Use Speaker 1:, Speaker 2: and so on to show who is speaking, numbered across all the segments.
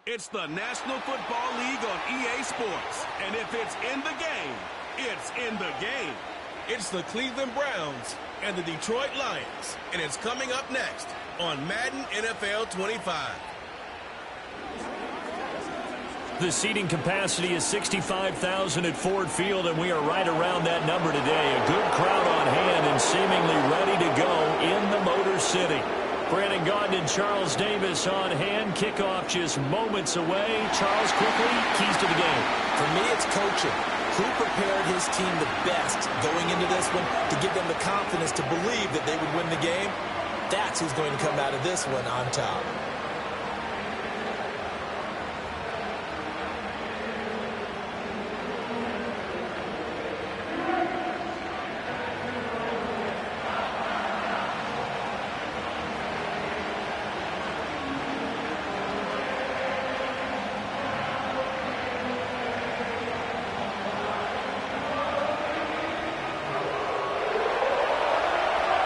Speaker 1: It's the National Football League on EA Sports. And if it's in the game, it's in the game. It's the Cleveland Browns and the Detroit Lions. And it's coming up next on Madden NFL 25.
Speaker 2: The seating capacity is 65,000 at Ford Field, and we are right around that number today. A good crowd on hand and seemingly ready to go in the Motor City. Brandon Gaudin and Charles Davis on hand. Kickoff just moments away. Charles, quickly, keys to the game.
Speaker 3: For me, it's coaching. Who prepared his team the best going into this one to give them the confidence to believe that they would win the game? That's who's going to come out of this one on top.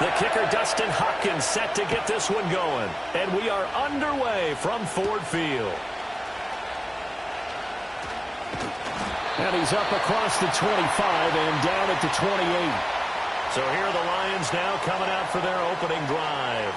Speaker 2: The kicker, Dustin Hopkins, set to get this one going. And we are underway from Ford Field. And he's up across the 25 and down at the 28. So here are the Lions now coming out for their opening drive.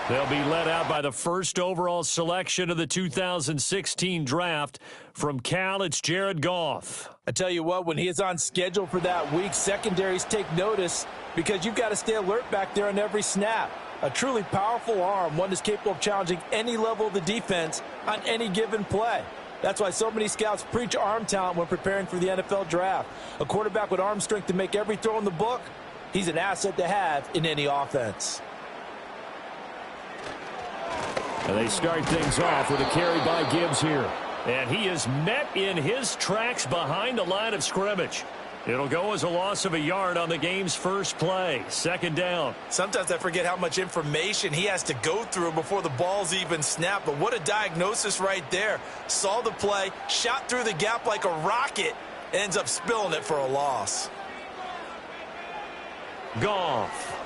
Speaker 2: They'll be led out by the first overall selection of the 2016 draft. From Cal, it's Jared Goff.
Speaker 3: I tell you what, when he is on schedule for that week, secondaries take notice because you've got to stay alert back there on every snap. A truly powerful arm, one that's capable of challenging any level of the defense on any given play. That's why so many scouts preach arm talent when preparing for the NFL draft. A quarterback with arm strength to make every throw in the book, he's an asset to have in any offense.
Speaker 2: And they start things off with a carry by Gibbs here. And he is met in his tracks behind the line of scrimmage. It'll go as a loss of a yard on the game's first play. Second down.
Speaker 3: Sometimes I forget how much information he has to go through before the ball's even snapped. But what a diagnosis right there. Saw the play, shot through the gap like a rocket, ends up spilling it for a loss.
Speaker 2: Goff.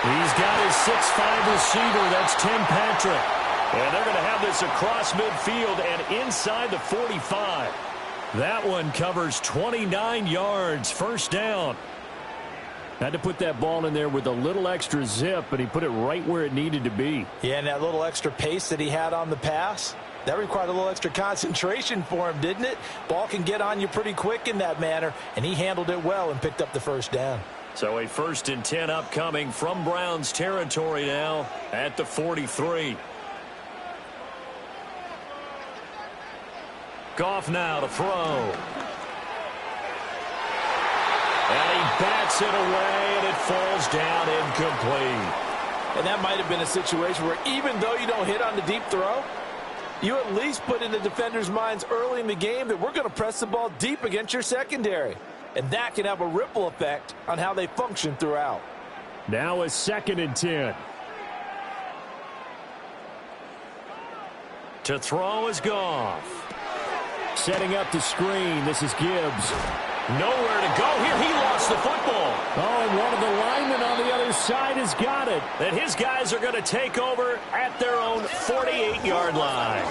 Speaker 2: He's got his 6'5" receiver. That's Tim Patrick. And they're going to have this across midfield and inside the 45. That one covers 29 yards. First down. Had to put that ball in there with a little extra zip, and he put it right where it needed to be.
Speaker 3: Yeah, and that little extra pace that he had on the pass, that required a little extra concentration for him, didn't it? Ball can get on you pretty quick in that manner, and he handled it well and picked up the first down.
Speaker 2: So a 1st and 10 upcoming from Browns territory now at the 43. Goff now to throw. And he bats it away, and it falls down incomplete.
Speaker 3: And that might have been a situation where even though you don't hit on the deep throw, you at least put in the defender's minds early in the game that we're going to press the ball deep against your secondary. And that can have a ripple effect on how they function throughout.
Speaker 2: Now a 2nd and 10. To throw is Goff. Setting up the screen. This is Gibbs. Nowhere to go here. He lost the football. Oh, and one of the linemen on the other side has got it. And his guys are going to take over at their own 48-yard line.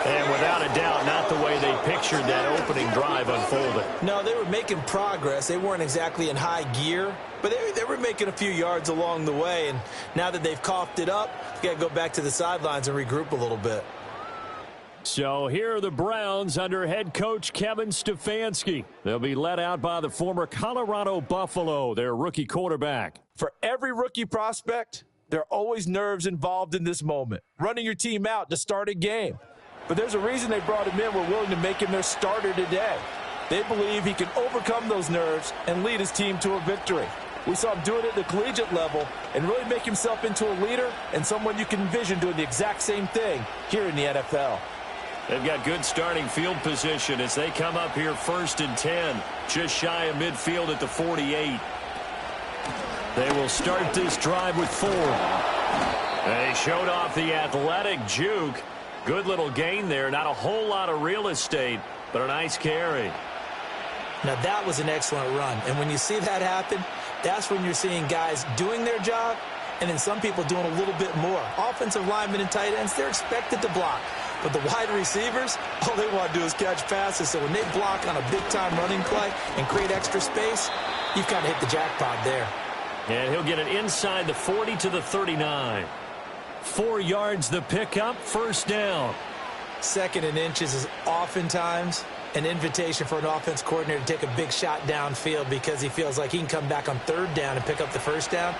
Speaker 2: And without a doubt, not the way they pictured that opening drive unfolded.
Speaker 3: No, they were making progress. They weren't exactly in high gear, but they were making a few yards along the way. And now that they've coughed it up, they've got to go back to the sidelines and regroup a little bit.
Speaker 2: So here are the Browns under head coach Kevin Stefanski. They'll be led out by the former Colorado Buffalo, their rookie quarterback.
Speaker 3: For every rookie prospect, there are always nerves involved in this moment. Running your team out to start a game. But there's a reason they brought him in. We're willing to make him their starter today. They believe he can overcome those nerves and lead his team to a victory. We saw him do it at the collegiate level and really make himself into a leader and someone you can envision doing the exact same thing here in the NFL.
Speaker 2: They've got good starting field position as they come up here 1st and 10, just shy of midfield at the 48. They will start this drive with Ford. They showed off the athletic juke. Good little gain there. Not a whole lot of real estate, but a nice carry.
Speaker 3: Now, that was an excellent run. And when you see that happen, that's when you're seeing guys doing their job And then some people doing a little bit more. Offensive linemen and tight ends, they're expected to block. But the wide receivers, all they want to do is catch passes. So when they block on a big-time running play and create extra space, you've kind of hit the jackpot there.
Speaker 2: And he'll get it inside the 40 to the 39. 4 yards the pickup, first down.
Speaker 3: 2nd and inches is oftentimes an invitation for an offense coordinator to take a big shot downfield because he feels like he can come back on 3rd down and pick up the first down.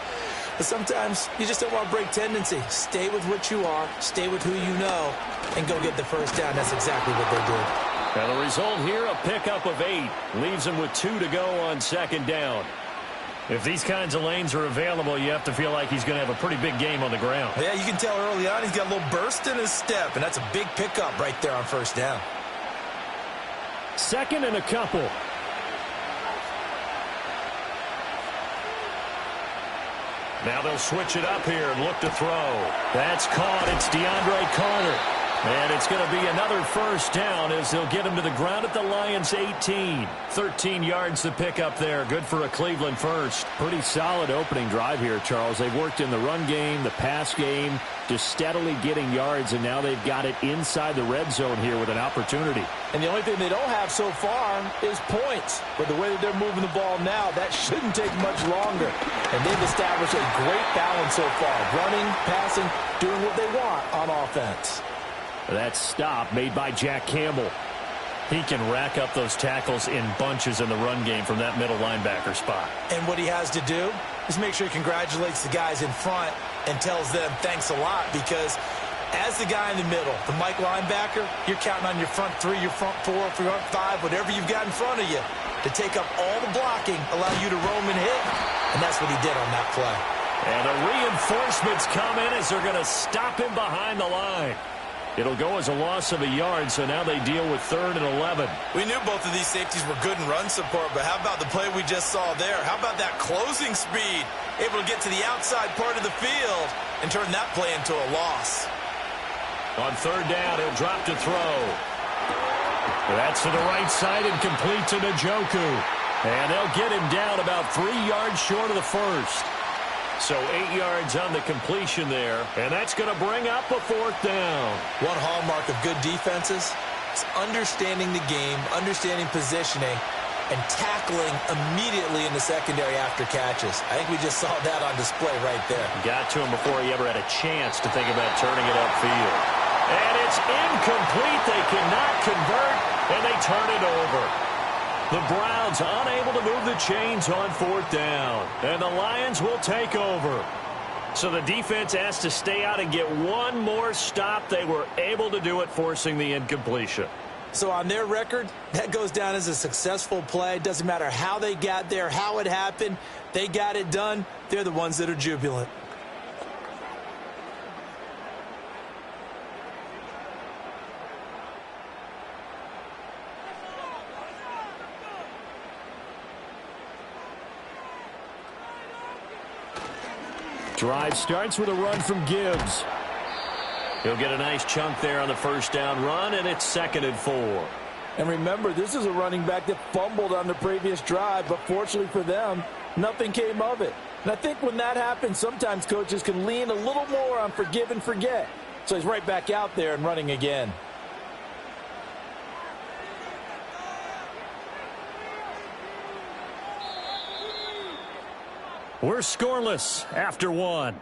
Speaker 3: But sometimes you just don't want to break tendency. Stay with what you are, stay with who you know, and go get the first down. That's exactly what they did.
Speaker 2: And the result here, a pickup of 8. Leaves him with 2 to go on 2nd down. If these kinds of lanes are available, you have to feel like he's going to have a pretty big game on the ground.
Speaker 3: Yeah, you can tell early on he's got a little burst in his step, and that's a big pickup right there on 1st down.
Speaker 2: 2nd and a couple. Now they'll switch it up here and look to throw. That's caught. It's DeAndre Carter. And it's going to be another first down as they'll get him to the ground at the Lions' 18. 13 yards to pick up there. Good for a Cleveland first.
Speaker 4: Pretty solid opening drive here, Charles. They've worked in the run game, the pass game, just steadily getting yards, and now they've got it inside the red zone here with an opportunity.
Speaker 3: And the only thing they don't have so far is points. But the way that they're moving the ball now, that shouldn't take much longer. And they've established a great balance so far. Running, passing, doing what they want on offense.
Speaker 2: That stop made by Jack Campbell. He can rack up those tackles in bunches in the run game from that middle linebacker spot.
Speaker 3: And what he has to do is make sure he congratulates the guys in front and tells them thanks a lot, because as the guy in the middle, the Mike linebacker, you're counting on your front 3, your front 4, front 5, whatever you've got in front of you to take up all the blocking, allow you to roam and hit. And that's what he did on that play.
Speaker 2: And the reinforcements come in as they're going to stop him behind the line. It'll go as a loss of a yard, so now they deal with 3rd and 11.
Speaker 3: We knew both of these safeties were good in run support, but how about the play we just saw there? How about that closing speed? Able to get to the outside part of the field and turn that play into a loss.
Speaker 2: On 3rd down, he'll drop to throw. That's to the right side and complete to Njoku. And they'll get him down about 3 yards short of the first. So 8 yards on the completion there, and that's going to bring up a 4th down.
Speaker 3: One hallmark of good defenses is understanding the game, understanding positioning, and tackling immediately in the secondary after catches. I think we just saw that on display right there.
Speaker 2: Got to him before he ever had a chance to think about turning it upfield. And it's incomplete. They cannot convert, and they turn it over. The Browns unable to move the chains on 4th down. And the Lions will take over. So the defense has to stay out and get one more stop. They were able to do it, forcing the incompletion.
Speaker 3: So on their record, that goes down as a successful play. Doesn't matter how they got there, how it happened. They got it done. They're the ones that are jubilant.
Speaker 2: Drive starts with a run from Gibbs. He'll get a nice chunk there on the first down run, and it's 2nd and 4.
Speaker 3: And remember, this is a running back that fumbled on the previous drive, but fortunately for them, nothing came of it. And I think when that happens, sometimes coaches can lean a little more on forgive and forget. So he's right back out there and running again.
Speaker 2: We're scoreless after 1.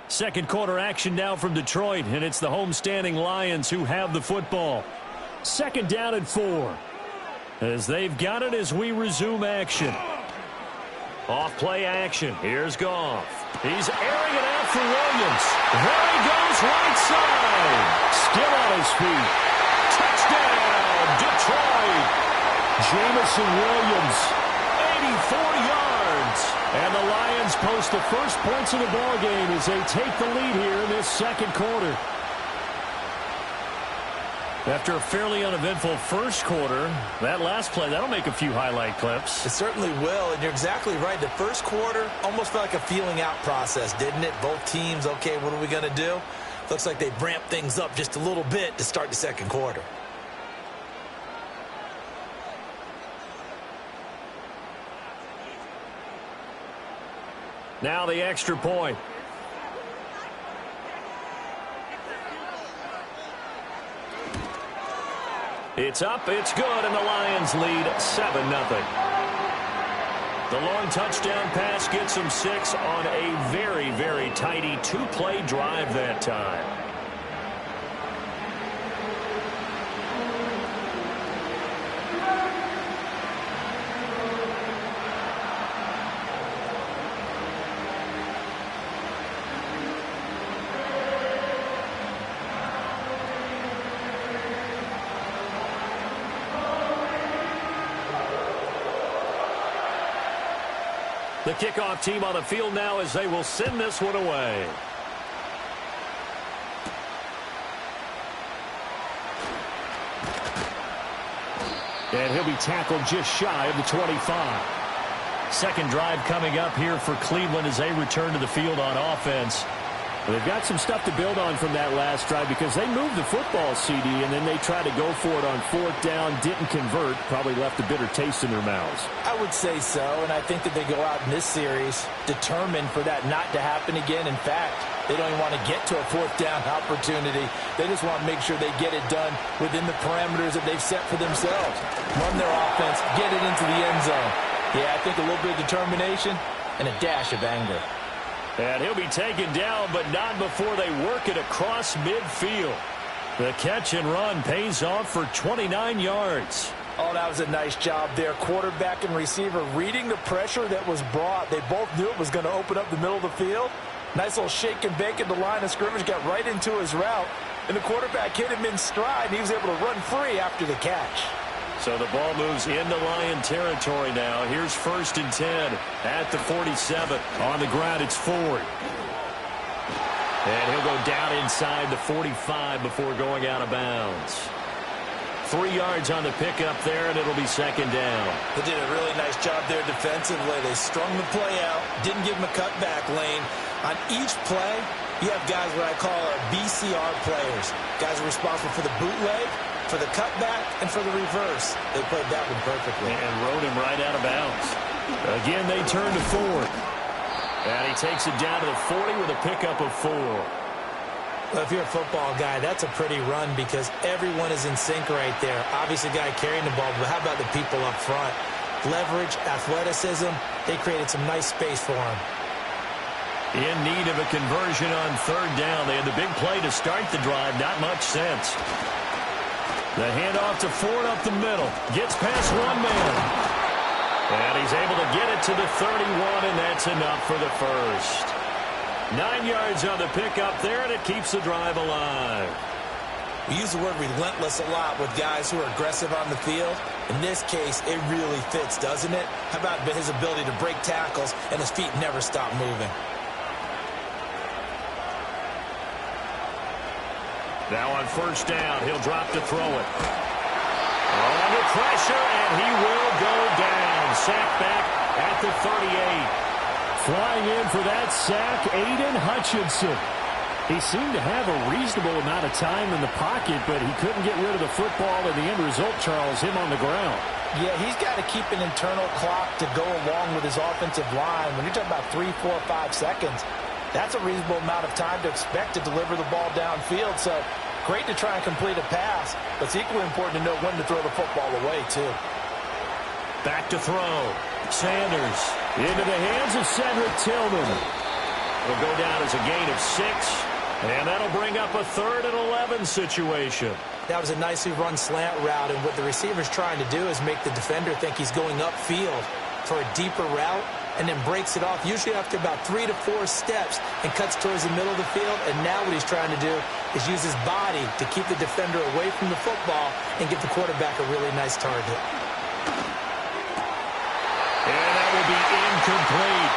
Speaker 2: Second quarter action now from Detroit, and it's the homestanding Lions who have the football. 2nd down and 4. As they've got it as we resume action. Off play action. Here's Goff. He's airing it out for Williams. There he goes, right side. Still on his feet. Touchdown, Detroit. Jamison Williams, 84 yards. And the Lions post the first points of the ballgame as they take the lead here in this second quarter.
Speaker 4: After a fairly uneventful first quarter, that last play, that'll make a few highlight clips.
Speaker 3: It certainly will, and you're exactly right. The first quarter almost felt like a feeling out process, didn't it? Both teams, okay, what are we going to do? Looks like they ramped things up just a little bit to start the second quarter.
Speaker 4: Now the extra point. It's up, it's good, and the Lions lead 7-0. The long touchdown pass gets them 6 on a very, very tidy two-play drive that time. The kickoff team on the field now as they will send this one away. And he'll be tackled just shy of the 25. Second drive coming up here for Cleveland as they return to the field on offense.
Speaker 2: Well, they've got some stuff to build on from that last drive because they moved the football, CD, and then they tried to go for it on fourth down, didn't convert, probably left a bitter taste in their mouths.
Speaker 3: I would say so, and I think that they go out in this series determined for that not to happen again. In fact, they don't even want to get to a fourth down opportunity. They just want to make sure they get it done within the parameters that they've set for themselves. Run their offense, get it into the end zone. Yeah, I think a little bit of determination and a dash of anger.
Speaker 4: And he'll be taken down, but not before they work it across midfield. The catch and run pays off for 29 yards.
Speaker 3: Oh, that was a nice job there. Quarterback and receiver reading the pressure that was brought. They both knew it was going to open up the middle of the field. Nice little shake and bake at the line of scrimmage, got right into his route. And the quarterback hit him in stride, and he was able to run free after the catch.
Speaker 4: So the ball moves into Lion territory now. Here's 1st and 10 at the 47. On the ground, it's Ford. And he'll go down inside the 45 before going out of bounds. 3 yards on the pickup there, and it'll be second down.
Speaker 3: They did a really nice job there defensively. They strung the play out, didn't give him a cutback lane. On each play, you have guys what I call our BCR players. Guys are responsible for the bootleg, for the cutback, and for the reverse. They played that one perfectly.
Speaker 4: And rode him right out of bounds. Again, they turn to Ford. And he takes it down to the 40 with a pickup of 4.
Speaker 3: Well, if you're a football guy, that's a pretty run because everyone is in sync right there. Obviously, the guy carrying the ball, but how about the people up front? Leverage, athleticism, they created some nice space for him.
Speaker 4: In need of a conversion on 3rd down. They had the big play to start the drive. Not much sense. The handoff to Ford up the middle. Gets past one man. And he's able to get it to the 31, and that's enough for the first. 9 yards on the pickup there, and it keeps the drive alive.
Speaker 3: We use the word relentless a lot with guys who are aggressive on the field. In this case, it really fits, doesn't it? How about his ability to break tackles and his feet never stop moving?
Speaker 4: Now on 1st down, he'll drop to throw it. Under pressure, and he will go down. Sacked back at the 38.
Speaker 2: Flying in for that sack, Aiden Hutchinson. He seemed to have a reasonable amount of time in the pocket, but he couldn't get rid of the football, and the end result, Charles, him on the ground.
Speaker 3: Yeah, he's got to keep an internal clock to go along with his offensive line. When you're talking about 3, 4, 5 seconds, that's a reasonable amount of time to expect to deliver the ball downfield. So great to try and complete a pass, but it's equally important to know when to throw the football away, too.
Speaker 4: Back to throw. Sanders into the hands of Cedric Tillman. It'll go down as a gain of 6, and that'll bring up a 3rd and 11 situation.
Speaker 3: That was a nicely run slant route, and what the receiver's trying to do is make the defender think he's going upfield for a deeper route, and then breaks it off, usually after about 3 to 4 steps, and cuts towards the middle of the field. And now what he's trying to do is use his body to keep the defender away from the football and get the quarterback a really nice target.
Speaker 4: And that will be incomplete.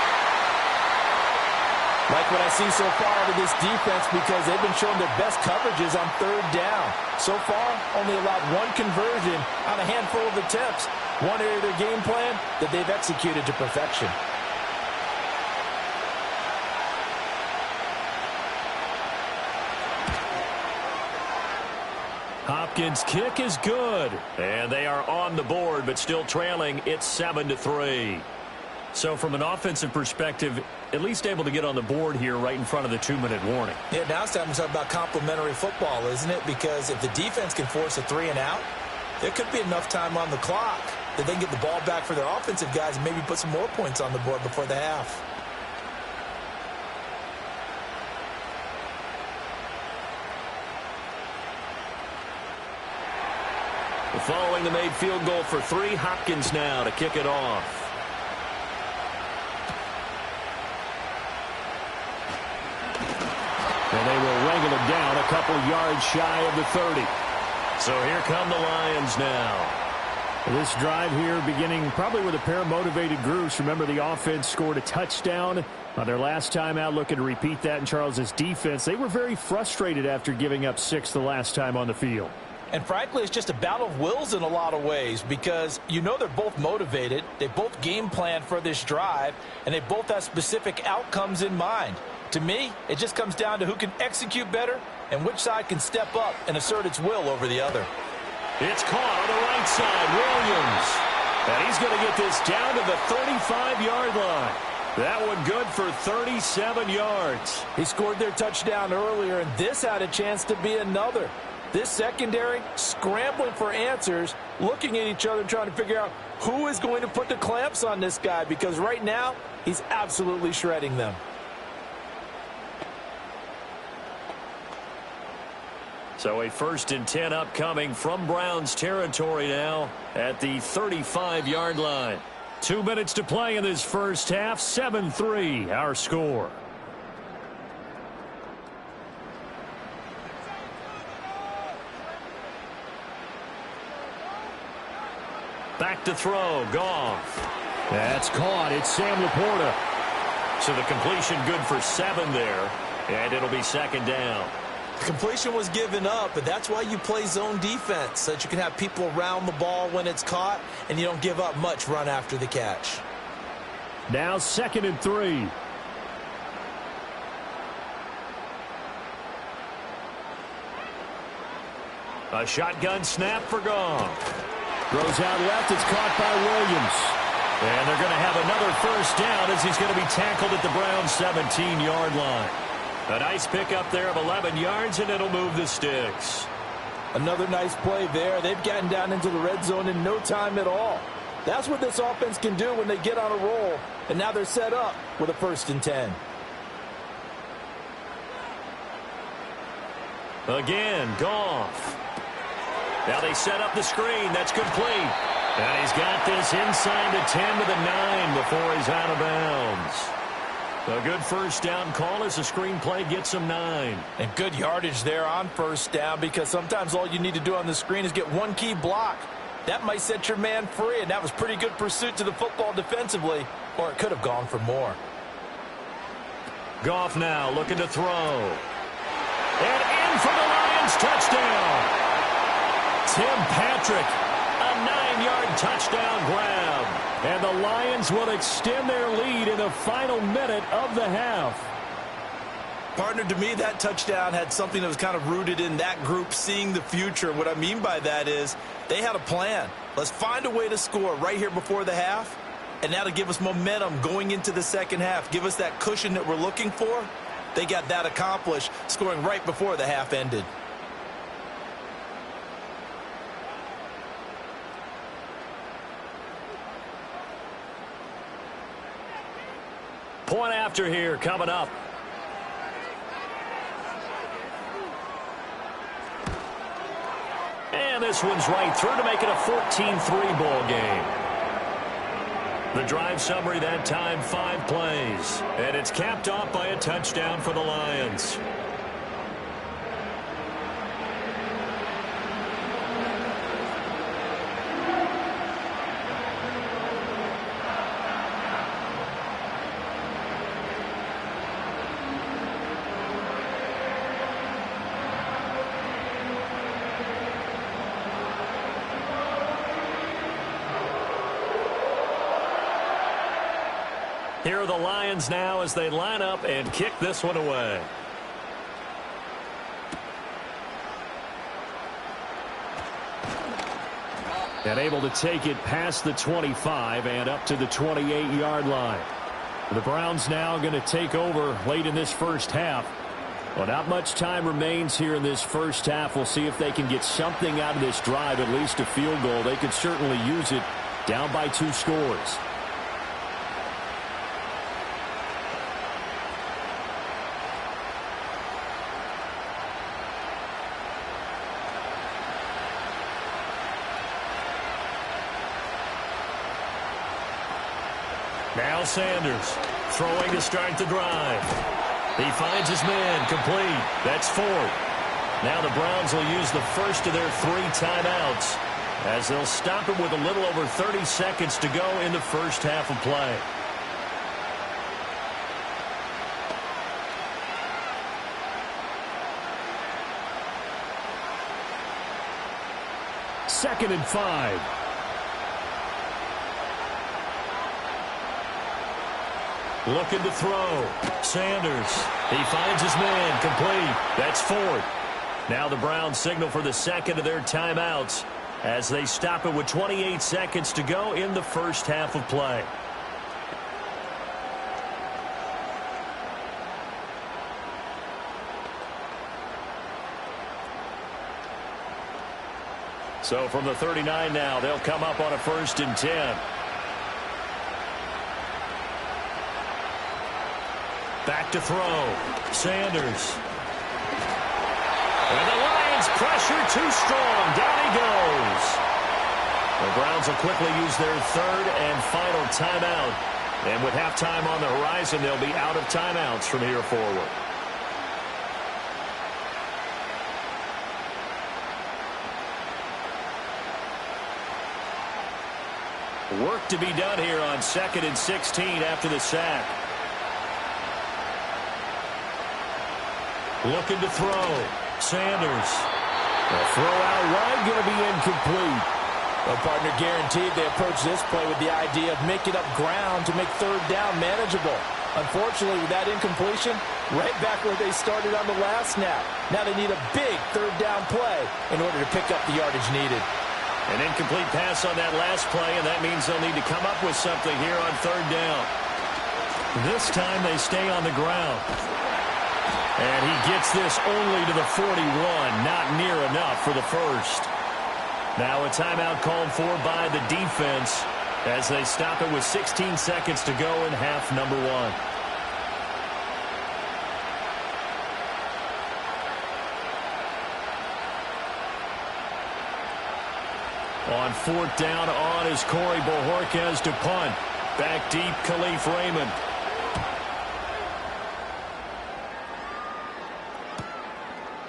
Speaker 3: Like what I see so far out of this defense because they've been showing their best coverages on third down. So far, only allowed one conversion on a handful of attempts. One area of their game plan that they've executed to perfection.
Speaker 4: Hopkins' kick is good. And they are on the board, but still trailing. It's 7-3. So from an offensive perspective, at least able to get on the board here right in front of the 2-minute warning.
Speaker 3: Yeah, now it's time to talk about complementary football, isn't it? Because if the defense can force a 3-and-out, there could be enough time on the clock that they can get the ball back for their offensive guys and maybe put some more points on the board before the half.
Speaker 4: Following the made field goal for 3, Hopkins now to kick it off.
Speaker 2: And they will wrangle it down a couple yards shy of the 30.
Speaker 4: So here come the Lions now.
Speaker 2: This drive here beginning probably with a pair of motivated groups. Remember, the offense scored a touchdown on their last time out. Looking to repeat that in Charles's defense. They were very frustrated after giving up 6 the last time on the field.
Speaker 3: And frankly, it's just a battle of wills in a lot of ways because you know they're both motivated. They both game plan for this drive, and they both have specific outcomes in mind. To me, it just comes down to who can execute better and which side can step up and assert its will over the other.
Speaker 4: It's caught on the right side, Williams. And he's going to get this down to the 35-yard line. That one good for 37 yards.
Speaker 3: He scored their touchdown earlier, and this had a chance to be another. This secondary scrambling for answers, looking at each other, trying to figure out who is going to put the clamps on this guy because right now he's absolutely shredding them.
Speaker 4: So a 1st and 10 upcoming from Browns territory now at the 35-yard line. 2 minutes to play in this first half. 7-3 our score. Back to throw. Goff.
Speaker 2: That's caught. It's Sam Laporta.
Speaker 4: So the completion good for 7 there. And it'll be 2nd down.
Speaker 3: The completion was given up, but that's why you play zone defense, so that you can have people around the ball when it's caught, and you don't give up much run after the catch.
Speaker 2: Now 2nd and 3.
Speaker 4: A shotgun snap for Goff.
Speaker 2: Throws out left. It's caught by Williams.
Speaker 4: And they're going to have another 1st down as he's going to be tackled at the Browns' 17-yard line. A nice pickup there of 11 yards, and it'll move the sticks.
Speaker 3: Another nice play there. They've gotten down into the red zone in no time at all. That's what this offense can do when they get on a roll, and now they're set up with a 1st and 10.
Speaker 4: Again, Goff. Now they set up the screen. That's complete. And he's got this inside the 10 to the 9 before he's out of bounds. A good 1st down call as the screen play gets him 9.
Speaker 3: And good yardage there on 1st down because sometimes all you need to do on the screen is get one key block. That might set your man free, and that was pretty good pursuit to the football defensively, or it could have gone for more.
Speaker 4: Goff now looking to throw. And in for the Lions touchdown. Tim Patrick, a 9-yard touchdown grab. And the Lions will extend their lead in the final minute of the half.
Speaker 3: Partner, to me, that touchdown had something that was kind of rooted in that group seeing the future. What I mean by that is they had a plan. Let's find a way to score right here before the half, and that'll give us momentum going into the second half. Give us that cushion that we're looking for. They got that accomplished, scoring right before the half ended.
Speaker 4: Point after here coming up. And this one's right through to make it a 14-3 ball game. The drive summary that time, 5 plays. And it's capped off by a touchdown for the Lions. Here are the Lions now as they line up and kick this one away. And able to take it past the 25 and up to the 28-yard line. The Browns now going to take over late in this first half. Well, not much time remains here in this first half. We'll see if they can get something out of this drive, at least a field goal. They could certainly use it down by 2 scores. Now Sanders throwing to start the drive. He finds his man complete. That's 4. Now the Browns will use the first of their 3 timeouts as they'll stop it with a little over 30 seconds to go in the first half of play. Second and 5. Looking to throw. Sanders. He finds his man complete. That's 4. Now the Browns signal for the second of their timeouts as they stop it with 28 seconds to go in the first half of play. So from the 39 now, they'll come up on a 1st and 10. Back to throw. Sanders. And the Lions pressure too strong. Down he goes. The Browns will quickly use their 3rd and final timeout. And with halftime on the horizon, they'll be out of timeouts from here forward. Work to be done here on 2nd and 16 after the sack. Looking to throw. Sanders.
Speaker 3: The throw out wide going to be incomplete. Well, partner, guaranteed they approach this play with the idea of making up ground to make 3rd down manageable. Unfortunately, with that incompletion, right back where they started on the last snap. Now they need a big 3rd down play in order to pick up the yardage needed.
Speaker 4: An incomplete pass on that last play, and that means they'll need to come up with something here on 3rd down. This time they stay on the ground. And he gets this only to the 41, not near enough for the first. Now a timeout called for by the defense as they stop it with 16 seconds to go in half number 1. On 4th down on is Corey Bojorquez to punt. Back deep, Khalif Raymond.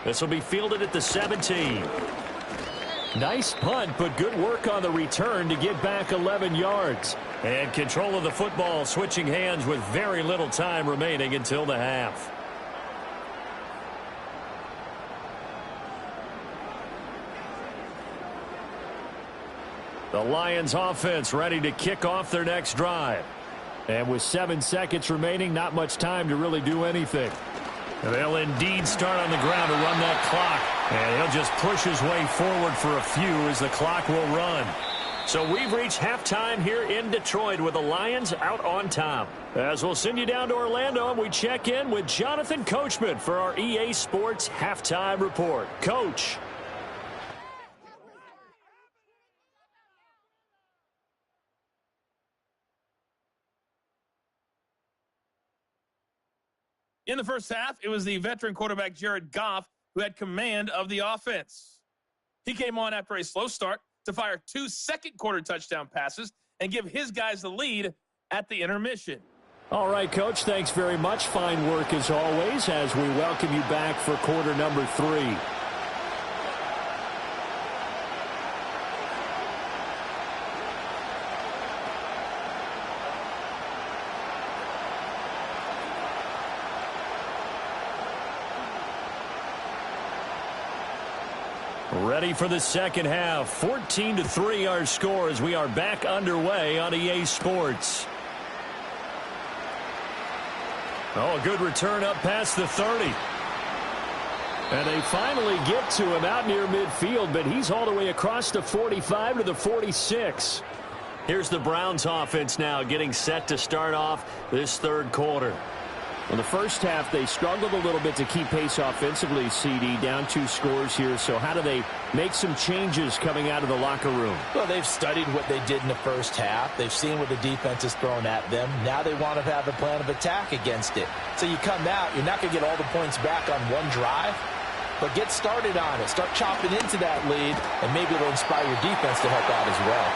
Speaker 4: This will be fielded at the 17. Nice punt, but good work on the return to get back 11 yards. And control of the football switching hands with very little time remaining until the half. The Lions offense ready to kick off their next drive. And with 7 seconds remaining, not much time to really do anything. They'll indeed start on the ground to run that clock. And he'll just push his way forward for a few as the clock will run. So we've reached halftime here in Detroit with the Lions out on top. As we'll send you down to Orlando, and we check in with Jonathan Coachman for our EA Sports Halftime Report. Coach.
Speaker 5: In the first half, it was the veteran quarterback Jared Goff who had command of the offense. He came on after a slow start to fire 2 second-quarter touchdown passes and give his guys the lead at the intermission.
Speaker 2: All right, Coach, thanks very much. Fine work as always as we welcome you back for quarter number 3.
Speaker 4: Ready for the second half. 14-3 our score as we are back underway on EA Sports. Oh, a good return up past the 30.
Speaker 2: And they finally get to him out near midfield, but he's all the way across the 45 to the 46.
Speaker 4: Here's the Browns offense now getting set to start off this third quarter.
Speaker 2: In the first half, they struggled a little bit to keep pace offensively, CD, down 2 scores here. So how do they make some changes coming out of the locker room?
Speaker 3: Well, they've studied what they did in the first half. They've seen what the defense has thrown at them. Now they want to have a plan of attack against it. So you come out, you're not going to get all the points back on one drive, but get started on it. Start chopping into that lead, and maybe it'll inspire your defense to help out as well.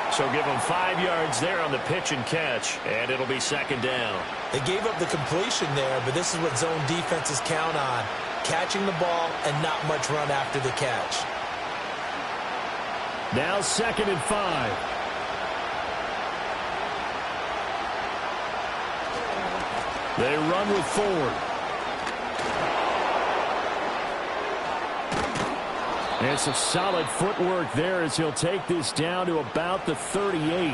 Speaker 4: So give them 5 yards there on the pitch and catch, and it'll be second down.
Speaker 3: They gave up the completion there, but this is what zone defenses count on. Catching the ball and not much run after the catch.
Speaker 2: Now 2nd and 5. They run with Ford. And some solid footwork there as he'll take this down to about the 38.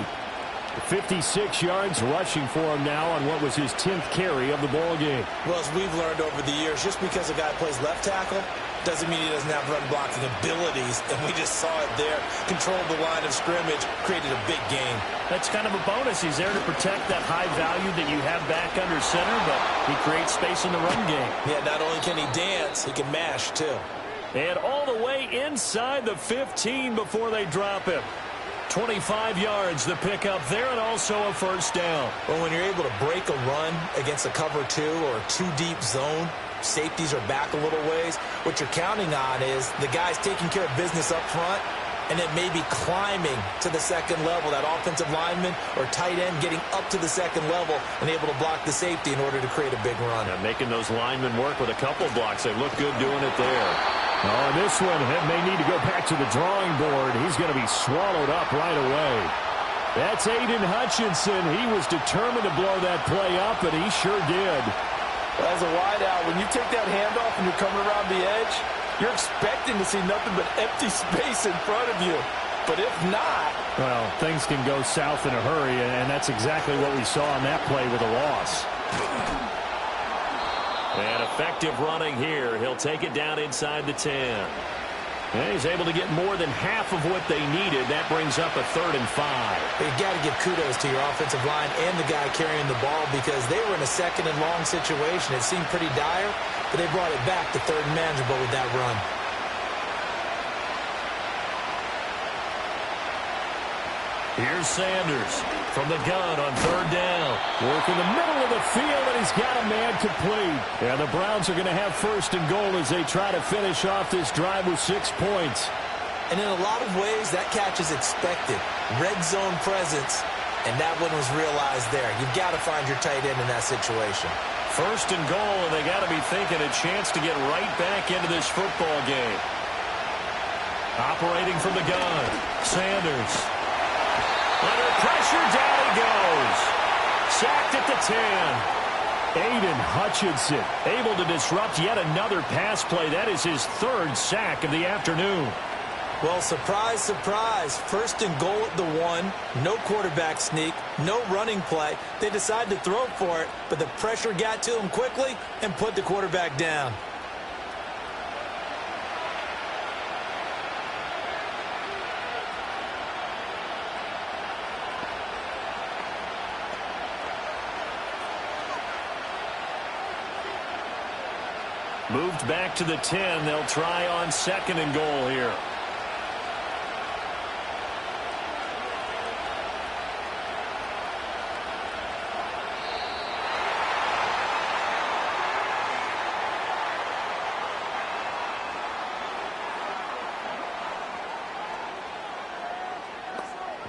Speaker 2: 56 yards rushing for him now on what was his 10th carry of the ball game.
Speaker 3: Well, as we've learned over the years, just because a guy plays left tackle doesn't mean he doesn't have run blocking abilities, and we just saw it there. Controlled the line of scrimmage, created a big gain.
Speaker 4: That's kind of a bonus. He's there to protect that high value that you have back under center, but he creates space in the run game.
Speaker 3: Yeah, not only can he dance, he can mash too.
Speaker 4: And all the way inside the 15 before they drop him. 25 yards the pickup there, and also a first down.
Speaker 3: Well, when you're able to break a run against a cover 2 or a 2-deep zone, safeties are back a little ways. What you're counting on is the guy's taking care of business up front, and then maybe climbing to the second level, that offensive lineman or tight end getting up to the second level and able to block the safety in order to create a big run.
Speaker 4: Yeah, making those linemen work with a couple blocks. They look good doing it there.
Speaker 2: Oh, this one may need to go back to the drawing board. He's going to be swallowed up right away. That's Aiden Hutchinson. He was determined to blow that play up, and he sure did.
Speaker 3: Well, as a wideout, when you take that handoff and you're coming around the edge, you're expecting to see nothing but empty space in front of you. But if not...
Speaker 2: Well, things can go south in a hurry, and that's exactly what we saw on that play with a loss.
Speaker 4: And effective running here. He'll take it down inside the 10. And he's able to get more than half of what they needed. That brings up a 3rd and 5.
Speaker 3: You got to give kudos to your offensive line and the guy carrying the ball because they were in a 2nd and long situation. It seemed pretty dire, but they brought it back to 3rd and manageable with that run.
Speaker 4: Here's Sanders from the gun on 3rd down.
Speaker 2: Work in the middle of the field, and he's got a man complete. Yeah, the Browns are going to have 1st and goal as they try to finish off this drive with 6 points.
Speaker 3: And in a lot of ways, that catch is expected. Red zone presence, and that one was realized there. You've got to find your tight end in that situation.
Speaker 4: 1st and goal, and they got to be thinking a chance to get right back into this football game. Operating from the gun, Sanders. Under pressure, down he goes. Sacked at the 10.
Speaker 2: Aiden Hutchinson able to disrupt yet another pass play. That is his 3rd sack of the afternoon.
Speaker 3: Well, surprise, surprise. 1st and goal at the 1. No quarterback sneak. No running play. They decide to throw for it, but the pressure got to him quickly and put the quarterback down.
Speaker 4: Moved back to the 10. They'll try on 2nd and goal here.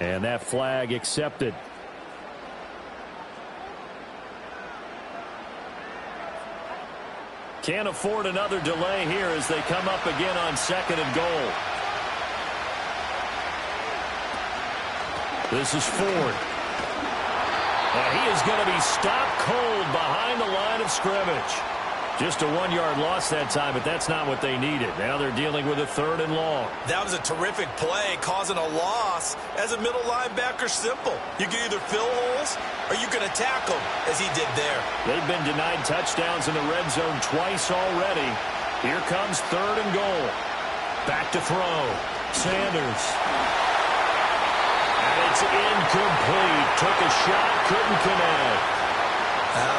Speaker 2: And that flag accepted.
Speaker 4: Can't afford another delay here as they come up again on 2nd and goal. This is Ford. And he is going to be stopped cold behind the line of scrimmage. Just a 1-yard loss that time, but that's not what they needed. Now they're dealing with a 3rd and long.
Speaker 3: That was a terrific play, causing a loss. As a middle linebacker, simple. You can either fill holes or you can attack them, as he did there.
Speaker 4: They've been denied touchdowns in the red zone twice already. Here comes 3rd and goal. Back to throw. Sanders. And it's incomplete. Took a shot, couldn't connect.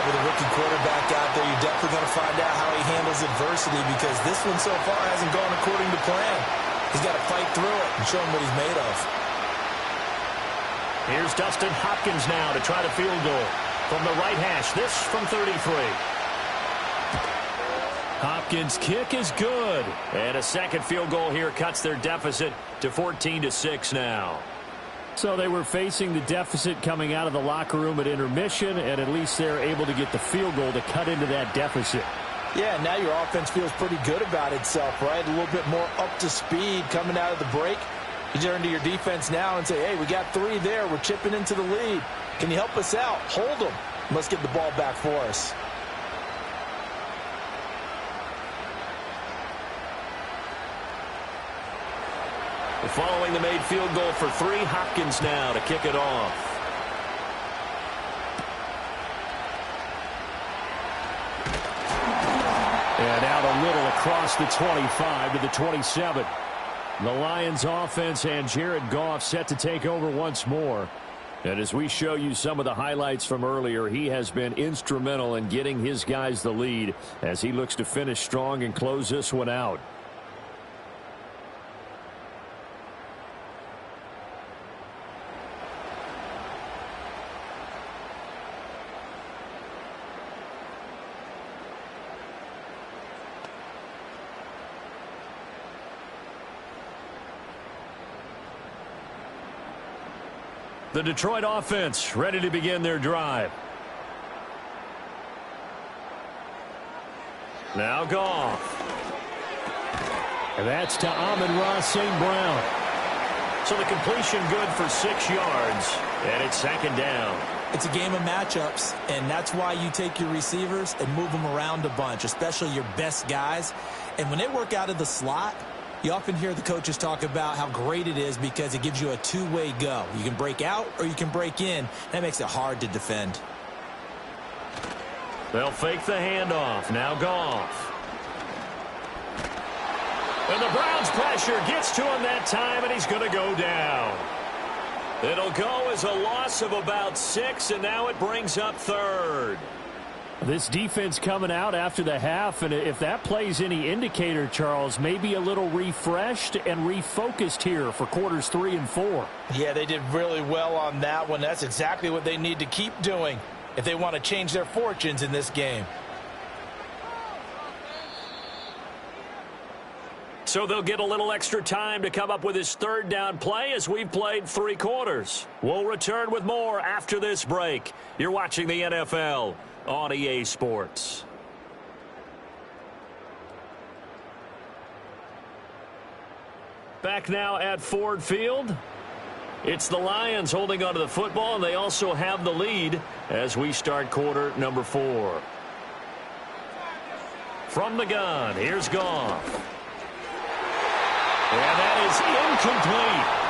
Speaker 3: With a rookie quarterback out there, you're definitely going to find out how he handles adversity, because this one so far hasn't gone according to plan. He's got to fight through it and show him what he's made of.
Speaker 4: Here's Dustin Hopkins now to try the field goal from the right hash. This from 33. Hopkins' kick is good. And a second field goal here cuts their deficit to 14-6 now.
Speaker 2: So they were facing the deficit coming out of the locker room at intermission, and at least they're able to get the field goal to cut into that deficit.
Speaker 3: Yeah, now your offense feels pretty good about itself, right? A little bit more up to speed coming out of the break. You turn to your defense now and say, hey, we got 3 there. We're chipping into the lead. Can you help us out? Hold them. Let's get the ball back for us.
Speaker 4: Following the made field goal for 3, Hopkins now to kick it off.
Speaker 2: And out a little across the 25 to the 27. The Lions offense and Jared Goff set to take over once more. And as we show you some of the highlights from earlier, he has been instrumental in getting his guys the lead as he looks to finish strong and close this one out.
Speaker 4: The Detroit offense ready to begin their drive. Now Goff.
Speaker 2: And that's to Amon-Ra St. Brown.
Speaker 4: So the completion good for 6 yards, and it's 2nd down.
Speaker 3: It's a game of matchups, and that's why you take your receivers and move them around a bunch, especially your best guys. And when they work out of the slot, you often hear the coaches talk about how great it is because it gives you a two-way go. You can break out or you can break in. That makes it hard to defend.
Speaker 4: They'll fake the handoff. Now Goff. And the Browns pressure gets to him that time, and he's going to go down. It'll go as a loss of about 6, and now it brings up 3rd.
Speaker 2: This defense coming out after the half, and if that plays any indicator, Charles, maybe a little refreshed and refocused here for quarters 3 and 4.
Speaker 3: Yeah, they did really well on that one. That's exactly what they need to keep doing if they want to change their fortunes in this game.
Speaker 4: So they'll get a little extra time to come up with his 3rd down play as we've played 3 quarters. We'll return with more after this break. You're watching the NFL on EA Sports. Back now at Ford Field. It's the Lions holding onto the football, and they also have the lead as we start quarter number 4. From the gun, here's Goff. And that is incomplete.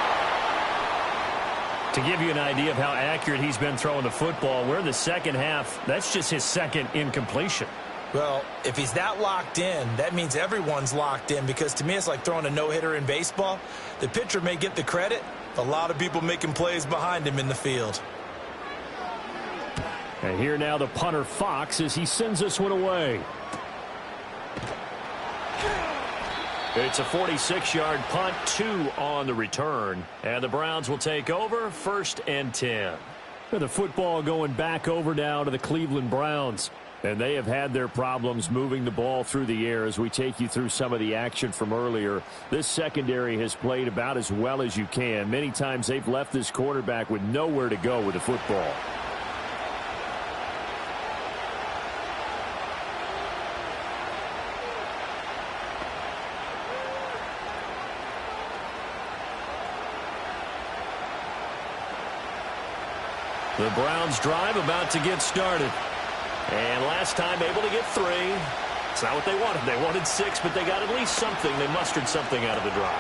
Speaker 4: To give you an idea of how accurate he's been throwing the football, we're in the second half. That's just his 2nd incompletion.
Speaker 3: Well, if he's that locked in, that means everyone's locked in, because to me it's like throwing a no-hitter in baseball. The pitcher may get the credit, a lot of people making plays behind him in the field.
Speaker 2: And here now the punter Fox as he sends this one away.
Speaker 4: It's a 46-yard punt, 2 on the return. And the Browns will take over, 1st and 10.
Speaker 2: The football going back over now to the Cleveland Browns. And they have had their problems moving the ball through the air as we take you through some of the action from earlier. This secondary has played about as well as you can. Many times they've left this quarterback with nowhere to go with the football.
Speaker 4: The Browns drive about to get started. And last time able to get 3. It's not what they wanted. They wanted 6, but they got at least something. They mustered something out of the drive.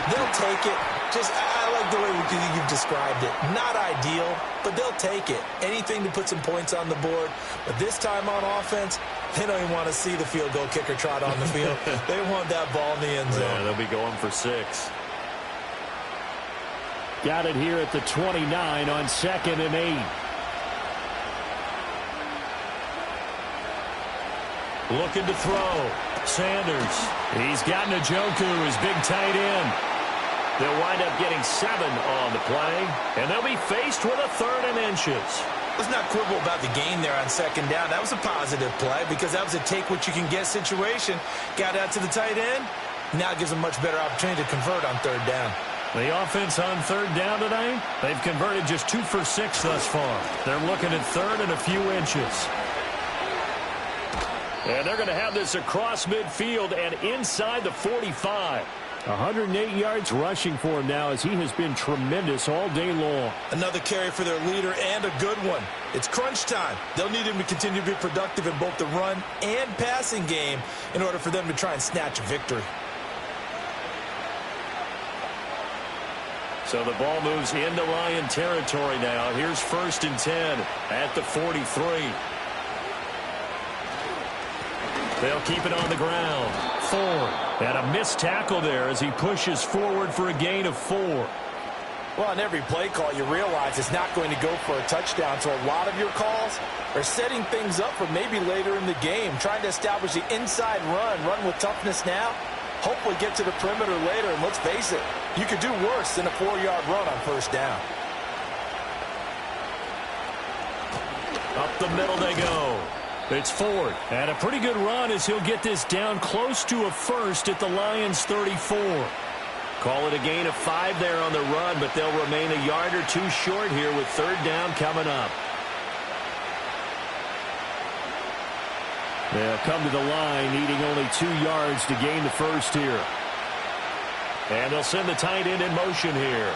Speaker 3: They'll take it. I like the way you've described it. Not ideal, but they'll take it. Anything to put some points on the board. But this time on offense, they don't even want to see the field goal kicker trot on the field. They want that ball in the end zone.
Speaker 4: Yeah, they'll be going for 6.
Speaker 2: Got it here at the 29 on 2nd and 8.
Speaker 4: Looking to throw. Sanders. He's got Njoku, his big tight end. They'll wind up getting 7 on the play, and they'll be faced with a 3rd and inches.
Speaker 3: Let's not quibble about the gain there on 2nd down. That was a positive play because that was a take-what-you-can-get situation. Got out to the tight end. Now it gives them a much better opportunity to convert on 3rd down.
Speaker 4: The offense on 3rd down tonight, they've converted just 2 for 6 thus far. They're looking at 3rd and a few inches. And they're going to have this across midfield and inside the 45.
Speaker 2: 108 yards rushing for him now as he has been tremendous all day long.
Speaker 3: Another carry for their leader and a good one. It's crunch time. They'll need him to continue to be productive in both the run and passing game in order for them to try and snatch a victory.
Speaker 4: So the ball moves into Lion territory now. Here's 1st and 10 at the 43. They'll keep it on the ground. Ford. And a missed tackle there as he pushes forward for a gain of 4.
Speaker 3: Well, on every play call, you realize it's not going to go for a touchdown. So a lot of your calls are setting things up for maybe later in the game, trying to establish the inside run with toughness now. Hopefully get to the perimeter later, and let's face it, you could do worse than a 4-yard run on 1st down.
Speaker 4: Up the middle they go. It's Ford. And a pretty good run as he'll get this down close to a 1st at the Lions' 34. Call it a gain of 5 there on the run, but they'll remain a yard or 2 short here with 3rd down coming up.
Speaker 2: They'll come to the line needing only 2 yards to gain the 1st here.
Speaker 4: And they'll send the tight end in motion here.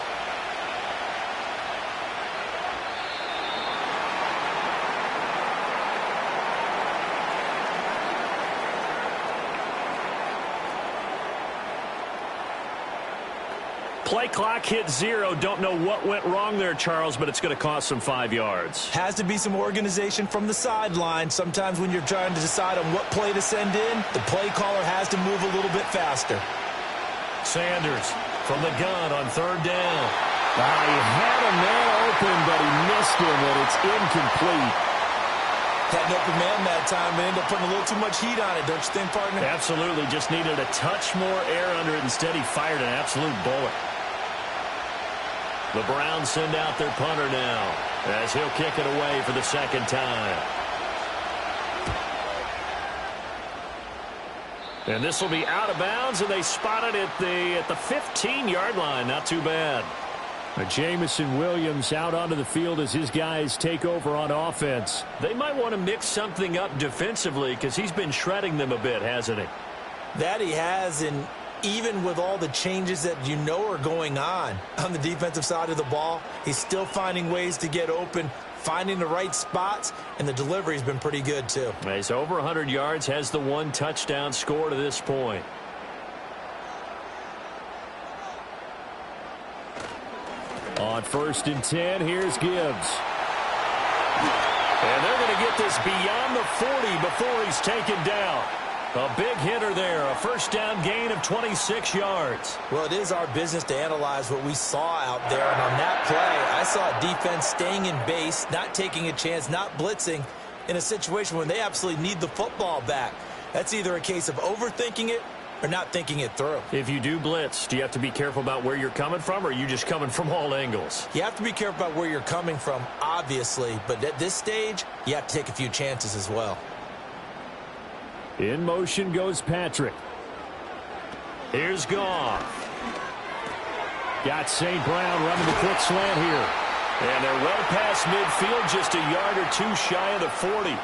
Speaker 4: Play clock hit 0. Don't know what went wrong there, Charles, but it's going to cost them 5 yards.
Speaker 3: Has to be some organization from the sideline. Sometimes when you're trying to decide on what play to send in, the play caller has to move a little bit faster.
Speaker 4: Sanders from the gun on 3rd down.
Speaker 2: He had a man open, but he missed him, and it's incomplete.
Speaker 3: Had an open man that time, but ended up putting a little too much heat on it, don't you think, partner?
Speaker 4: Absolutely. Just needed a touch more air under it. Instead, he fired an absolute bullet. The Browns send out their punter now as he'll kick it away for the 2nd time. And this will be out of bounds, and they spot it at the 15-yard line. Not too bad.
Speaker 2: Jamison Williams out onto the field as his guys take over on offense.
Speaker 4: They might want to mix something up defensively because he's been shredding them a bit, hasn't he?
Speaker 3: That he has, and even with all the changes that you know are going on the defensive side of the ball, he's still finding ways to get open, finding the right spots, and the delivery's been pretty good too.
Speaker 4: He's over 100 yards, has the 1 touchdown score to this point.
Speaker 2: On 1st and 10, here's Gibbs.
Speaker 4: And they're going to get this beyond the 40 before he's taken down. A big hitter there, a 1st down gain of 26 yards.
Speaker 3: Well, it is our business to analyze what we saw out there, and on that play, I saw a defense staying in base, not taking a chance, not blitzing in a situation when they absolutely need the football back. That's either a case of overthinking it or not thinking it through.
Speaker 4: If you do blitz, do you have to be careful about where you're coming from, or are you just coming from all angles?
Speaker 3: You have to be careful about where you're coming from, obviously, but at this stage, you have to take a few chances as well.
Speaker 2: In motion goes Patrick.
Speaker 4: Here's Goff.
Speaker 2: Got St. Brown running the quick slant here.
Speaker 4: And they're well past midfield, just a yard or 2 shy of the 40.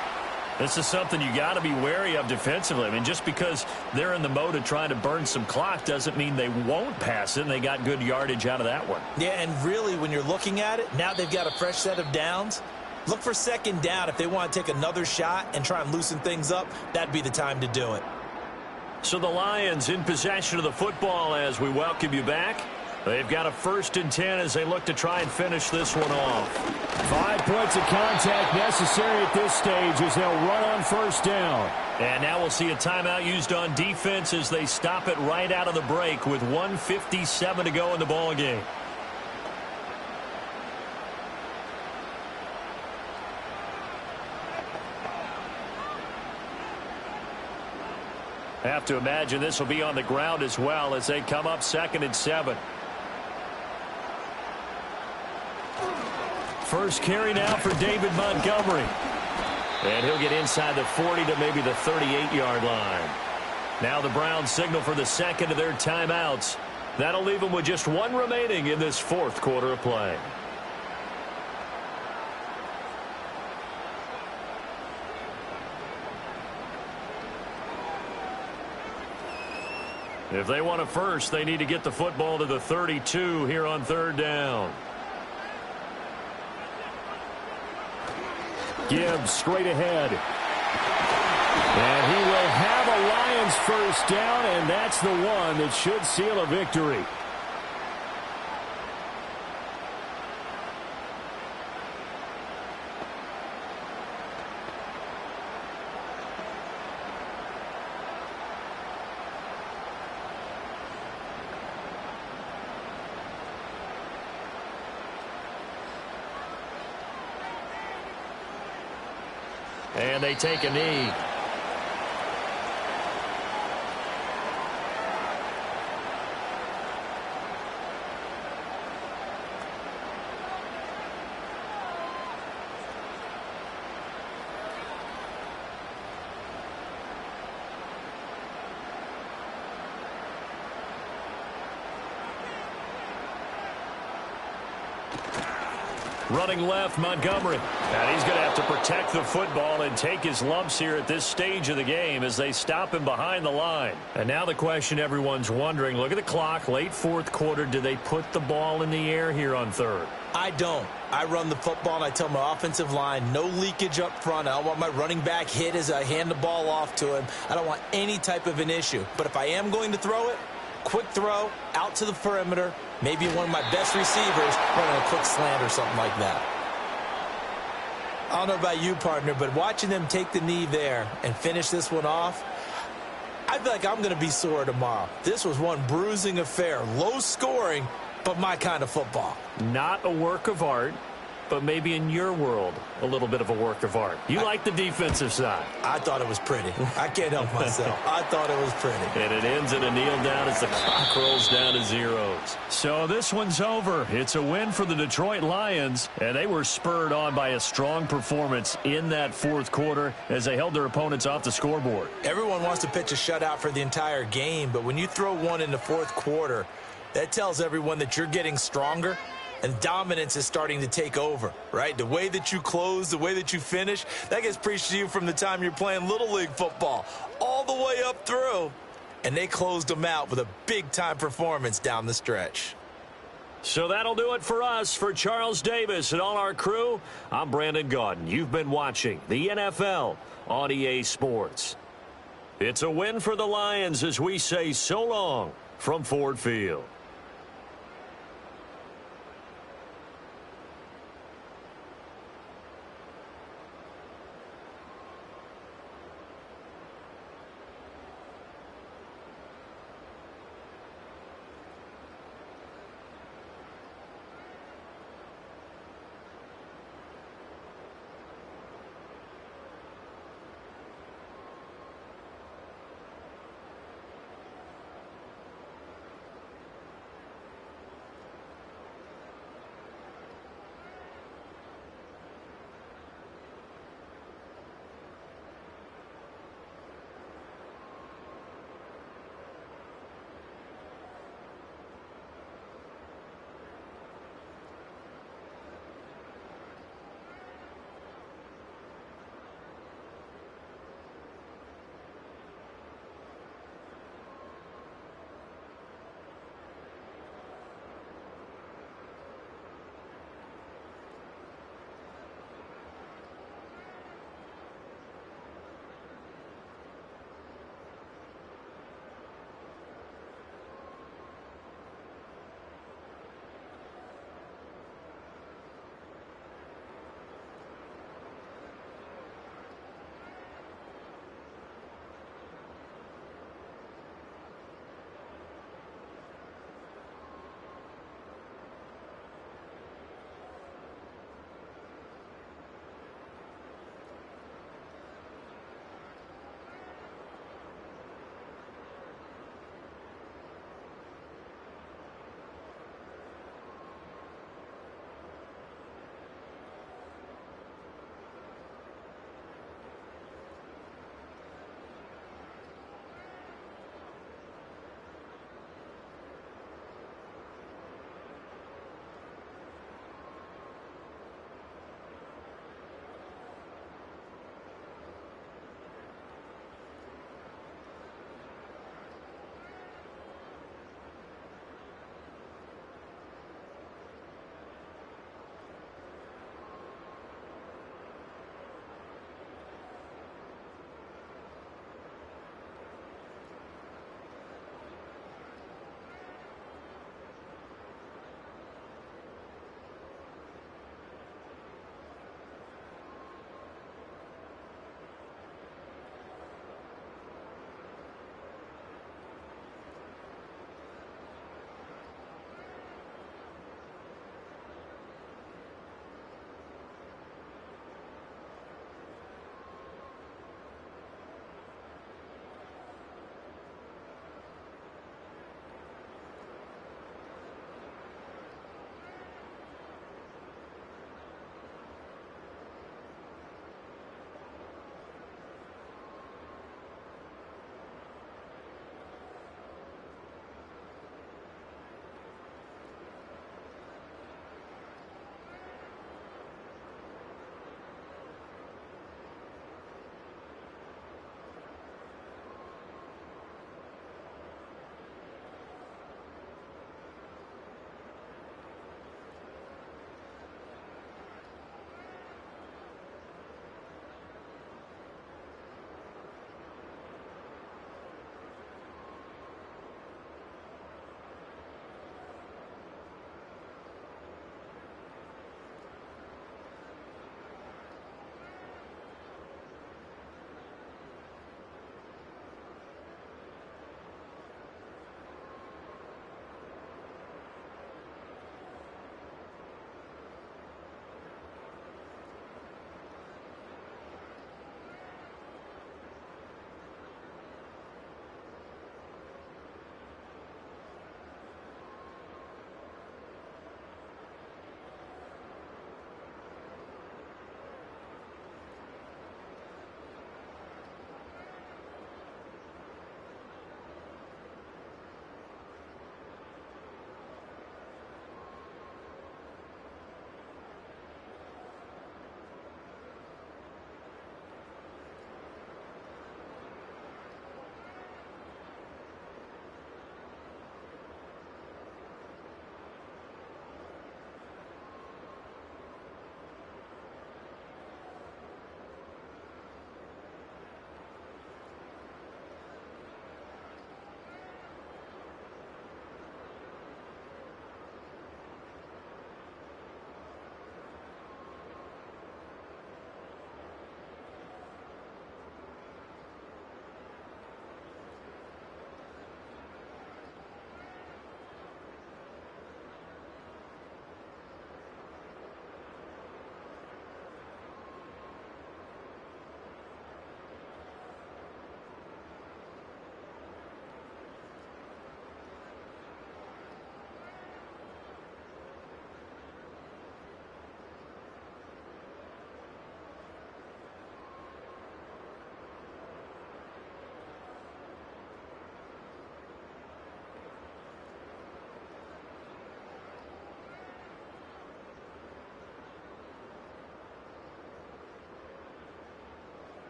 Speaker 4: This is something you got to be wary of defensively. I mean, just because they're in the mode of trying to burn some clock doesn't mean they won't pass it, and they got good yardage out of that one.
Speaker 3: Yeah, and really, when you're looking at it, now they've got a fresh set of downs. Look for second down. If they want to take another shot and try and loosen things up, that'd be the time to do it.
Speaker 4: So the Lions in possession of the football as we welcome you back. They've got a 1st and 10 as they look to try and finish this one off.
Speaker 2: 5 points of contact necessary at this stage as they'll run on 1st down.
Speaker 4: And now we'll see a timeout used on defense as they stop it right out of the break with 1:57 to go in the ball game. Have to imagine this will be on the ground as well as they come up 2nd and 7. First carry now for David Montgomery. And he'll get inside the 40 to maybe the 38-yard line. Now the Browns signal for the 2nd of their timeouts. That'll leave them with just 1 remaining in this 4th quarter of play. If they want a first, they need to get the football to the 32 here on 3rd down.
Speaker 2: Gibbs straight ahead. And he will have a Lions 1st down, and that's the one that should seal a victory.
Speaker 4: And they take a knee. Running left, Montgomery. And he's going to have to protect the football and take his lumps here at this stage of the game as they stop him behind the line. And now the question everyone's wondering, look at the clock, late 4th quarter. Do they put the ball in the air here on 3rd?
Speaker 3: I don't. I run the football, and I tell my offensive line, no leakage up front. I don't want my running back hit as I hand the ball off to him. I don't want any type of an issue. But if I am going to throw it, quick throw, out to the perimeter, maybe one of my best receivers running a quick slant or something like that. I don't know about you, partner, but watching them take the knee there and finish this one off, I feel like I'm going to be sore tomorrow. This was one bruising affair. Low scoring, but my kind of football.
Speaker 4: Not a work of art, but maybe in your world, a little bit of a work of art. You like the defensive side.
Speaker 3: I thought it was pretty. I can't help myself. I thought it was pretty.
Speaker 4: And it ends in a kneel down as the clock rolls down to zeros. So this one's over. It's a win for the Detroit Lions, and they were spurred on by a strong performance in that 4th quarter as they held their opponents off the scoreboard.
Speaker 3: Everyone wants to pitch a shutout for the entire game, but when you throw one in the 4th quarter, that tells everyone that you're getting stronger. And dominance is starting to take over, right? The way that you close, the way that you finish, that gets preached to you from the time you're playing Little League football all the way up through. And they closed them out with a big-time performance down the stretch.
Speaker 4: So that'll do it for us. For Charles Davis and all our crew, I'm Brandon Gaudin. You've been watching the NFL on EA Sports. It's a win for the Lions as we say so long from Ford Field.